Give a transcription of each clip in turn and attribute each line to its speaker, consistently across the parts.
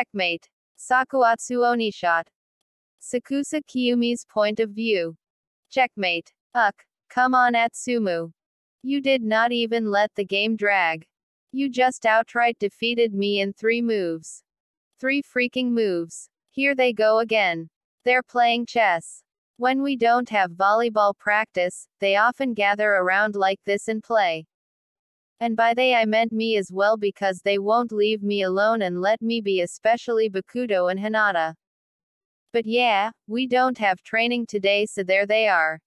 Speaker 1: Checkmate. Sakuatsu Onishot. Sakusa Kiyumi's point of view. Checkmate. Come on Atsumu. You did not even let the game drag. You just outright defeated me in 3 moves. 3 freaking moves. Here they go again. They're playing chess. When we don't have volleyball practice, they often gather around like this and play. And by they I meant me as well because they won't leave me alone and let me be, especially Bakuto and Hinata. But yeah, we don't have training today, so there they are.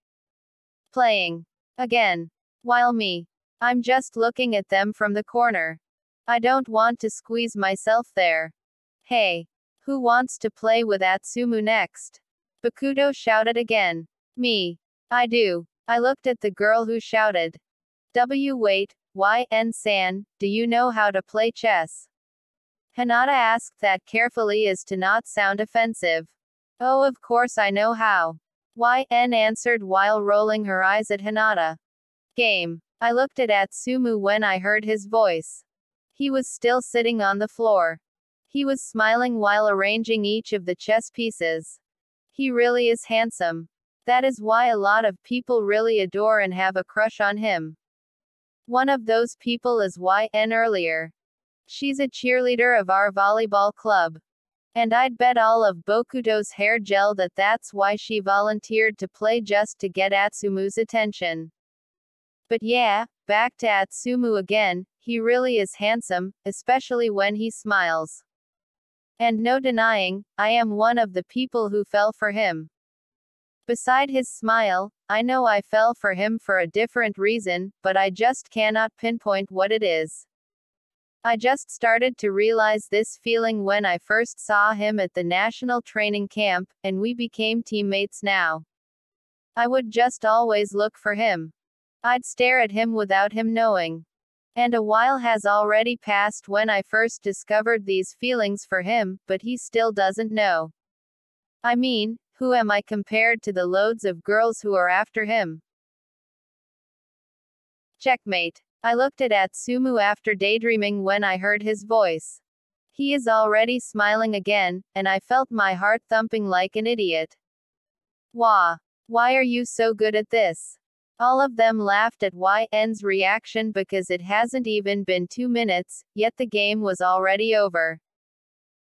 Speaker 1: Playing. Again. While me. I'm just looking at them from the corner. I don't want to squeeze myself there. Hey. Who wants to play with Atsumu next? Bakuto shouted again. Me. I do. I looked at the girl who shouted. Wait, YN-san, do you know how to play chess? Hinata asked that carefully as to not sound offensive. Oh, of course I know how. YN answered while rolling her eyes at Hinata. Game. I looked at Atsumu when I heard his voice. He was still sitting on the floor. He was smiling while arranging each of the chess pieces. He really is handsome. That is why a lot of people really adore and have a crush on him. One of those people is YN earlier. She's a cheerleader of our volleyball club. And I'd bet all of Bokuto's hair gel that that's why she volunteered to play just to get Atsumu's attention. But yeah, back to Atsumu again, he really is handsome, especially when he smiles. And no denying, I am one of the people who fell for him. Beside his smile, I know I fell for him for a different reason, but I just cannot pinpoint what it is. I just started to realize this feeling when I first saw him at the national training camp, and we became teammates now. I would just always look for him. I'd stare at him without him knowing. And a while has already passed when I first discovered these feelings for him, but he still doesn't know. I mean, who am I compared to the loads of girls who are after him? Checkmate. I looked at Atsumu after daydreaming when I heard his voice. He is already smiling again, and I felt my heart thumping like an idiot. Wah. Why are you so good at this? All of them laughed at YN's reaction because it hasn't even been 2 minutes, yet the game was already over.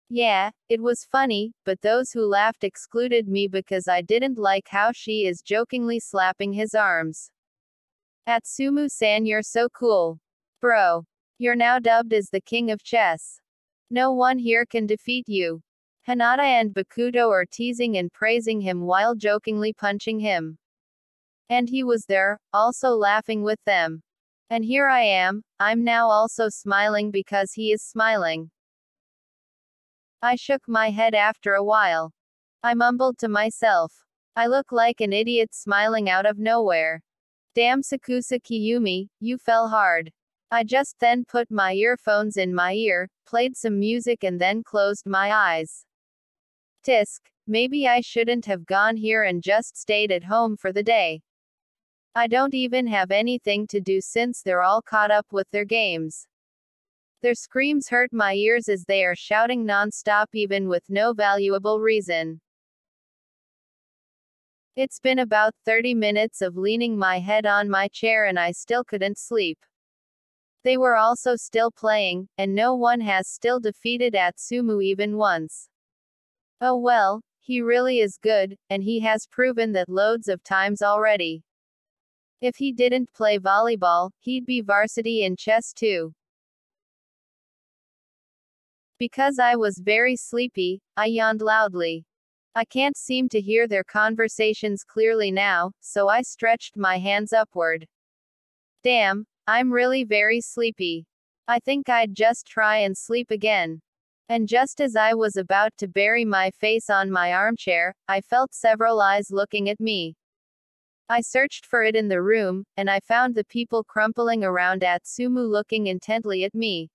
Speaker 1: Yeah, it was funny, but those who laughed excluded me because I didn't like how she is jokingly slapping his arms. Atsumu-san, you're so cool. Bro. You're now dubbed as the king of chess. No one here can defeat you. Hinata and Bakuto are teasing and praising him while jokingly punching him. And he was there, also laughing with them. And here I am, I'm now also smiling because he is smiling. I shook my head after a while. I mumbled to myself. I look like an idiot smiling out of nowhere. Damn Sakusa Kiyumi, you fell hard. I just then put my earphones in my ear, played some music and then closed my eyes. Tisk, maybe I shouldn't have gone here and just stayed at home for the day. I don't even have anything to do since they're all caught up with their games. Their screams hurt my ears as they are shouting non-stop even with no valuable reason. It's been about 30 minutes of leaning my head on my chair and I still couldn't sleep. They were also still playing, and no one has still defeated Atsumu even once. Oh well, he really is good, and he has proven that loads of times already. If he didn't play volleyball, he'd be varsity in chess too. Because I was very sleepy, I yawned loudly. I can't seem to hear their conversations clearly now, so I stretched my hands upward. Damn, I'm really very sleepy. I think I'd just try and sleep again. And just as I was about to bury my face on my armchair, I felt several eyes looking at me. I searched for it in the room, and I found the people crumpling around Atsumu looking intently at me.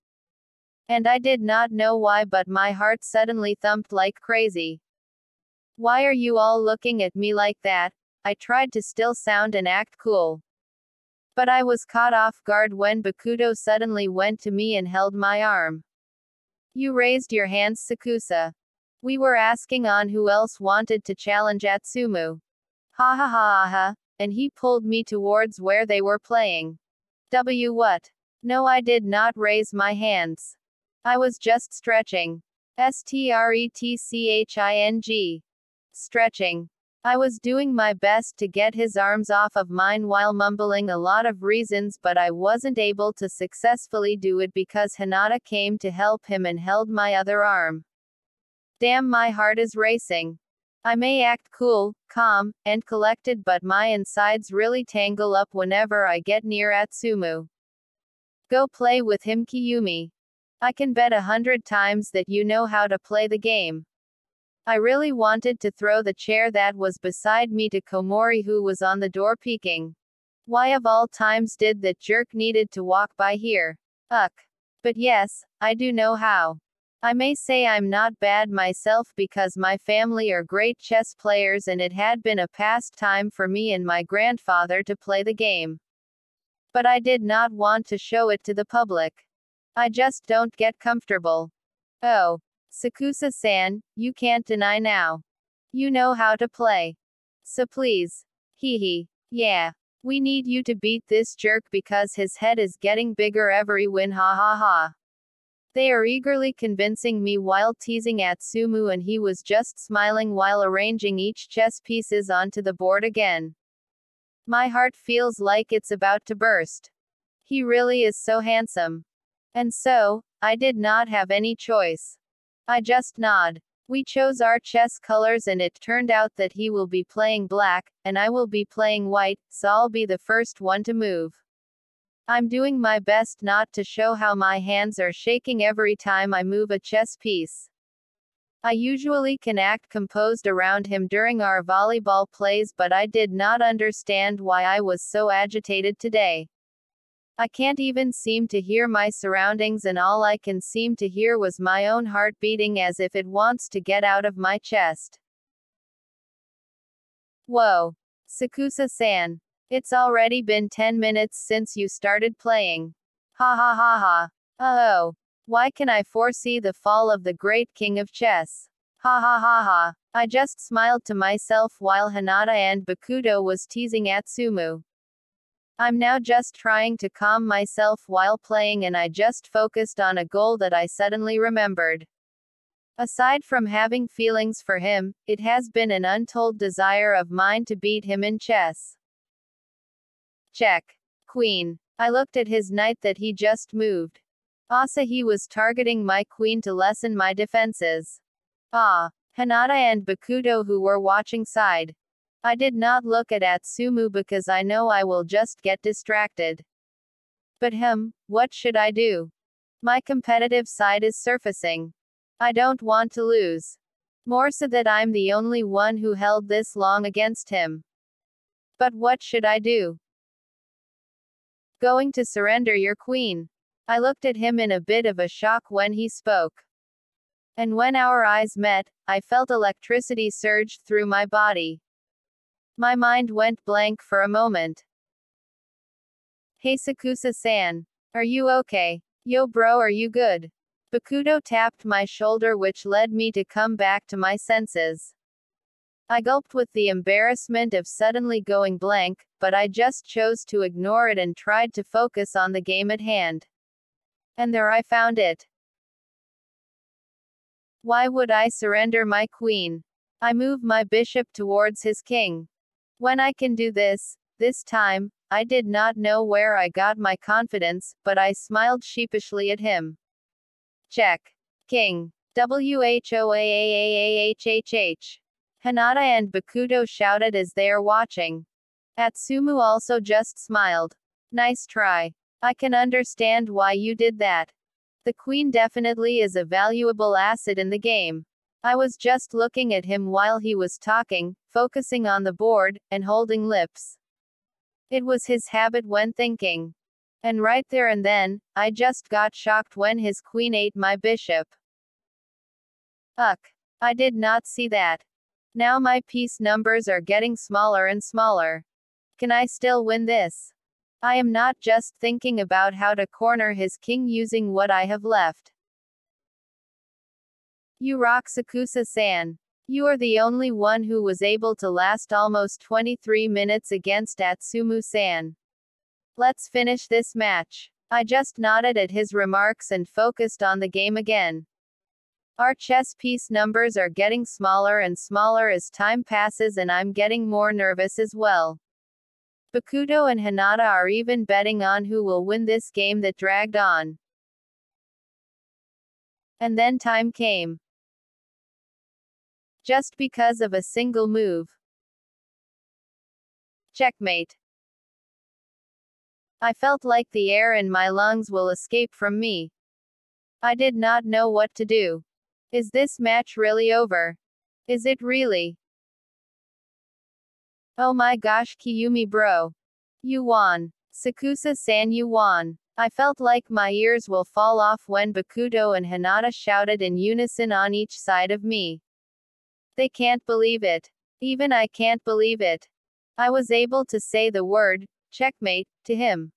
Speaker 1: And I did not know why, but my heart suddenly thumped like crazy. Why are you all looking at me like that? I tried to still sound and act cool. But I was caught off guard when Bakuto suddenly went to me and held my arm. You raised your hands, Sakusa. We were asking on who else wanted to challenge Atsumu. Ha ha ha ha, and he pulled me towards where they were playing. What? No, I did not raise my hands. I was just stretching. Stretching. Stretching. I was doing my best to get his arms off of mine while mumbling a lot of reasons, but I wasn't able to successfully do it because Hinata came to help him and held my other arm. Damn, my heart is racing. I may act cool, calm, and collected, but my insides really tangle up whenever I get near Atsumu. Go play with him, Kiyumi. I can bet 100 times that you know how to play the game. I really wanted to throw the chair that was beside me to Komori, who was on the door peeking. Why of all times did that jerk needed to walk by here? Ugh. But yes, I do know how. I may say I'm not bad myself because my family are great chess players and it had been a pastime for me and my grandfather to play the game. But I did not want to show it to the public. I just don't get comfortable. Oh. Sakusa-san, you can't deny now. You know how to play. So please. Hee. Yeah. We need you to beat this jerk because his head is getting bigger every win, ha ha ha. They are eagerly convincing me while teasing Atsumu, and he was just smiling while arranging each chess pieces onto the board again. My heart feels like it's about to burst. He really is so handsome. And so, I did not have any choice. I just nod. We chose our chess colors and it turned out that he will be playing black, and I will be playing white, so I'll be the first one to move. I'm doing my best not to show how my hands are shaking every time I move a chess piece. I usually can act composed around him during our volleyball plays, but I did not understand why I was so agitated today. I can't even seem to hear my surroundings, and all I can seem to hear was my own heart beating as if it wants to get out of my chest. Whoa. Sakusa-san. It's already been 10 minutes since you started playing. Ha ha ha ha. Oh. Why can I foresee the fall of the great king of chess? Ha ha ha ha. I just smiled to myself while Hinata and Bakuto was teasing Atsumu. I'm now just trying to calm myself while playing, and I just focused on a goal that I suddenly remembered. Aside from having feelings for him, it has been an untold desire of mine to beat him in chess. Check. Queen. I looked at his knight that he just moved. He was targeting my queen to lessen my defenses. Hinata and Bakuto, who were watching, sighed. I did not look at Atsumu because I know I will just get distracted. But what should I do? My competitive side is surfacing. I don't want to lose. More so that I'm the only one who held this long against him. But what should I do? Going to surrender your queen. I looked at him in a bit of a shock when he spoke. And when our eyes met, I felt electricity surge through my body. My mind went blank for a moment. Hey Sakusa-san. Are you okay? Yo bro, are you good? Bakuto tapped my shoulder, which led me to come back to my senses. I gulped with the embarrassment of suddenly going blank, but I just chose to ignore it and tried to focus on the game at hand. And there I found it. Why would I surrender my queen? I move my bishop towards his king. When I can do this time, I did not know where I got my confidence, but I smiled sheepishly at him. Check. King. Whoaahhhh. Hinata and Bakuto shouted as they are watching. Atsumu also just smiled. Nice try. I can understand why you did that. The queen definitely is a valuable asset in the game. I was just looking at him while he was talking, focusing on the board, and holding lips. It was his habit when thinking. And right there and then, I just got shocked when his queen ate my bishop. I did not see that. Now my piece numbers are getting smaller and smaller. Can I still win this? I am not just thinking about how to corner his king using what I have left. You rock, Sakusa-san. You are the only one who was able to last almost 23 minutes against Atsumu-san. Let's finish this match. I just nodded at his remarks and focused on the game again. Our chess piece numbers are getting smaller and smaller as time passes, and I'm getting more nervous as well. Bakuto and Hinata are even betting on who will win this game that dragged on. And then time came. Just because of a single move. Checkmate. I felt like the air in my lungs will escape from me. I did not know what to do. Is this match really over? Is it really? Oh my gosh, Kiyumi bro. You won. Sakusa-san, you won. I felt like my ears will fall off when Bakuto and Hinata shouted in unison on each side of me. They can't believe it. Even I can't believe it. I was able to say the word, checkmate, to him.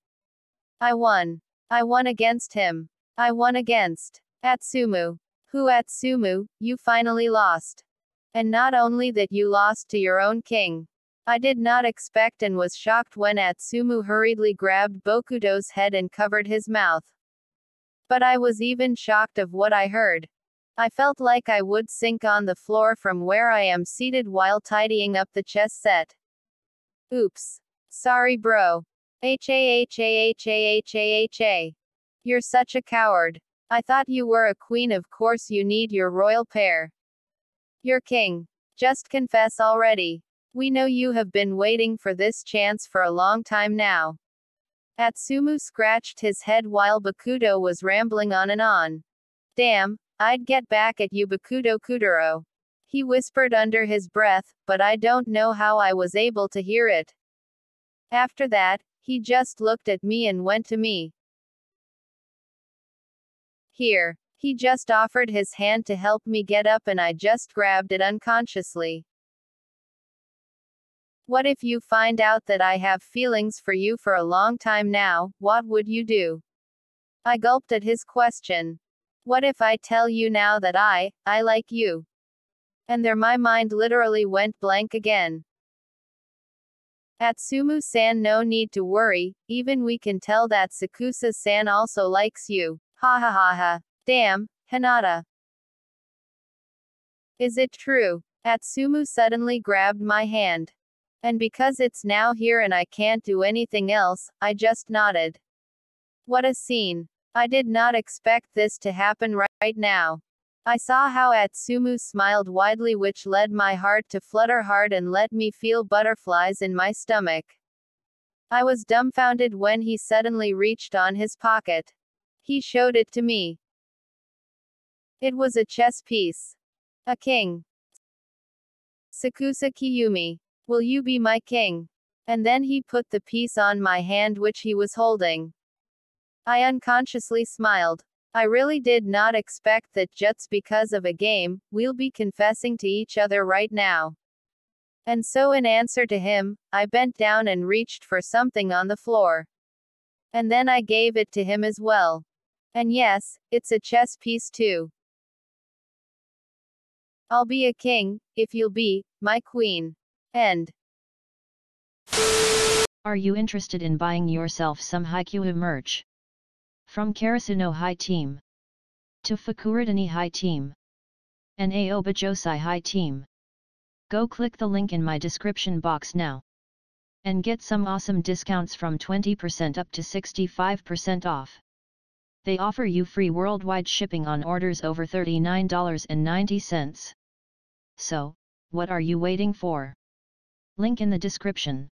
Speaker 1: I won. I won against him. I won against Atsumu. Who Atsumu, you finally lost. And not only that, you lost to your own king. I did not expect and was shocked when Atsumu hurriedly grabbed Bakuto's head and covered his mouth. But I was even shocked of what I heard. I felt like I would sink on the floor from where I am seated while tidying up the chess set. Oops. Sorry bro. Ha. You're such a coward. I thought you were a queen, of course you need your royal pair. You're king. Just confess already. We know you have been waiting for this chance for a long time now. Atsumu scratched his head while Bakuto was rambling on and on. Damn. I'd get back at you, Bakuto Kuduro. He whispered under his breath, but I don't know how I was able to hear it. After that, he just looked at me and went to me. Here. He just offered his hand to help me get up and I just grabbed it unconsciously. What if you find out that I have feelings for you for a long time now, what would you do? I gulped at his question. What if I tell you now that I like you? And there my mind literally went blank again. Atsumu-san, no need to worry, even we can tell that Sakusa-san also likes you. Ha ha ha ha. Damn, Hinata. Is it true? Atsumu suddenly grabbed my hand. And because it's now here and I can't do anything else, I just nodded. What a scene. I did not expect this to happen right now. I saw how Atsumu smiled widely, which led my heart to flutter hard and let me feel butterflies in my stomach. I was dumbfounded when he suddenly reached on his pocket. He showed it to me. It was a chess piece. A king. Sakusa Kiyumi. Will you be my king? And then he put the piece on my hand which he was holding. I unconsciously smiled. I really did not expect that just because of a game, we'll be confessing to each other right now. And so in answer to him, I bent down and reached for something on the floor. And then I gave it to him as well. And yes, it's a chess piece too. I'll be a king, if you'll be my queen. End.
Speaker 2: Are you interested in buying yourself some Haikyuu merch? From Karasuno High Team to Fukuradani High Team and Aoba Josai High Team. Go click the link in my description box now and get some awesome discounts from 20% up to 65% off. They offer you free worldwide shipping on orders over $39.90. So, what are you waiting for? Link in the description.